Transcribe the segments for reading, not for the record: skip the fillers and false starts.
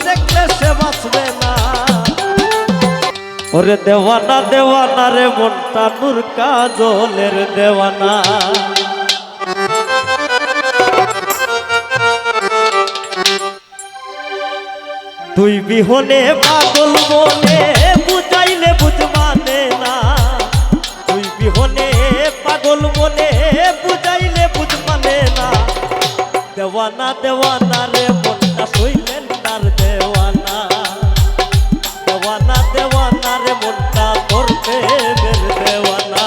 দেখলে সে বাঁচবে না। ওরে দেওয়ানা দেওয়ানা রে মনটা নূর কাজলের দেওয়ানা। তুই বিহনে পাগল মনে বুঝাইলে বুঝ মানে না। তুই বিহনে পাগল মনে বুঝাইলে বুঝ মানে না। দেওয়ানা দেওয়ানা রে মনটা সইলেন তার দেওয়ানা। দেওয়ানা দেওয়ানা রে মনটা তোর প্রেমের দেওয়ানা।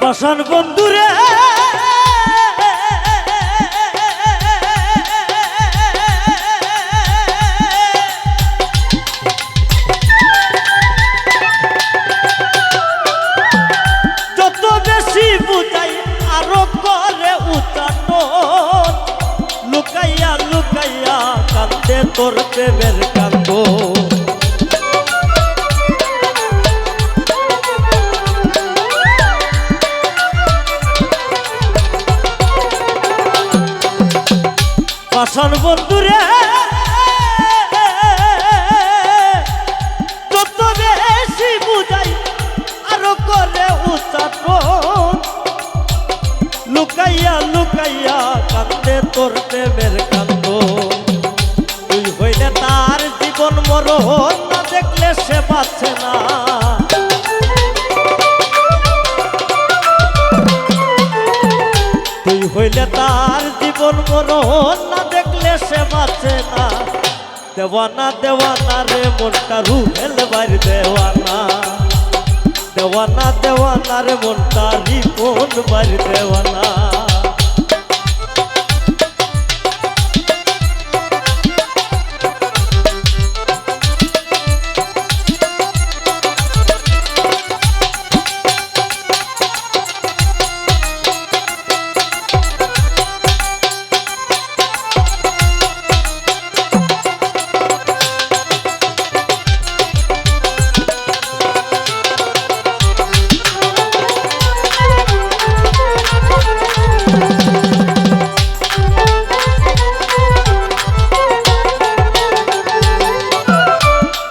পাষাণ বন্ধুরে যত বেশি বুঝাই আরো করে উচ্চারণ। লুকাইয়া লুকাইয়া কান্দে তোর প্রেমের কান্দ। পাষাণ বন্ধুরে যত বেশি বুঝাই আরো করে উচ্চারণ। লুকাইয়া লুকাইয়া কান্দে তোর প্রেমের কান্দ। তুই হইলে তার জীবন মরণ, না দেখলে সে বাঁচে না। তুই হইলে তার জীবন মরণ, না দেখলে সে বাঁচে না। দেওয়ানা দেওয়ানা রে মনটা রুহেল বাড়ি দেওয়ানা। দেওয়ানা দেওয়ানা রে মনটা রিপন বাড়ি দেওয়ানা।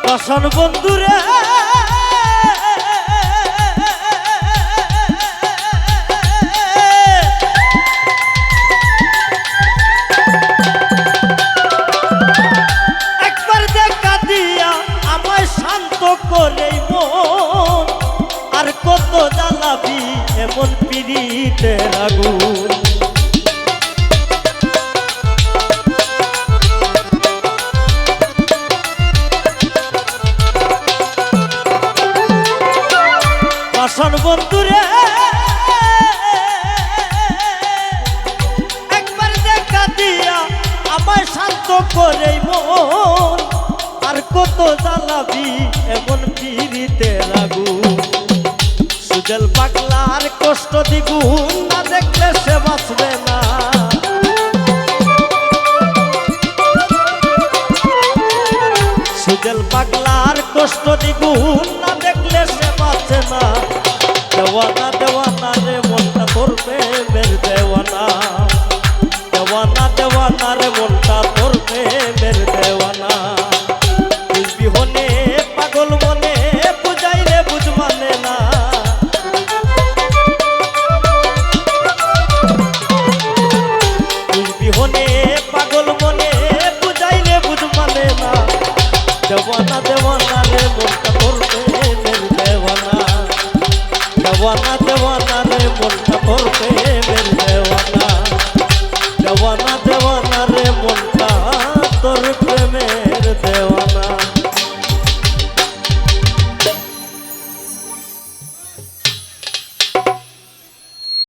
পাষাণ বন্ধুরে একবার দেখা দিয়া আমায় শান্ত করে মন। আর কত জ্বালাবি এমন পিরিতের আগুন। পাষাণ বন্ধুরে একবার দেখা দিয়া আমায় শান্ত করে মন। আর কত জ্বালাবি এমন পিরিতের আগুন। সুজল পাগলার কষ্ট দ্বিগুণ, না দেখলে সে বাঁচবে না। সুজল পাগলার কষ্ট দ্বিগুণ, না দেখলে সে বাঁচে না। দেওয়ানা দেওয়ানা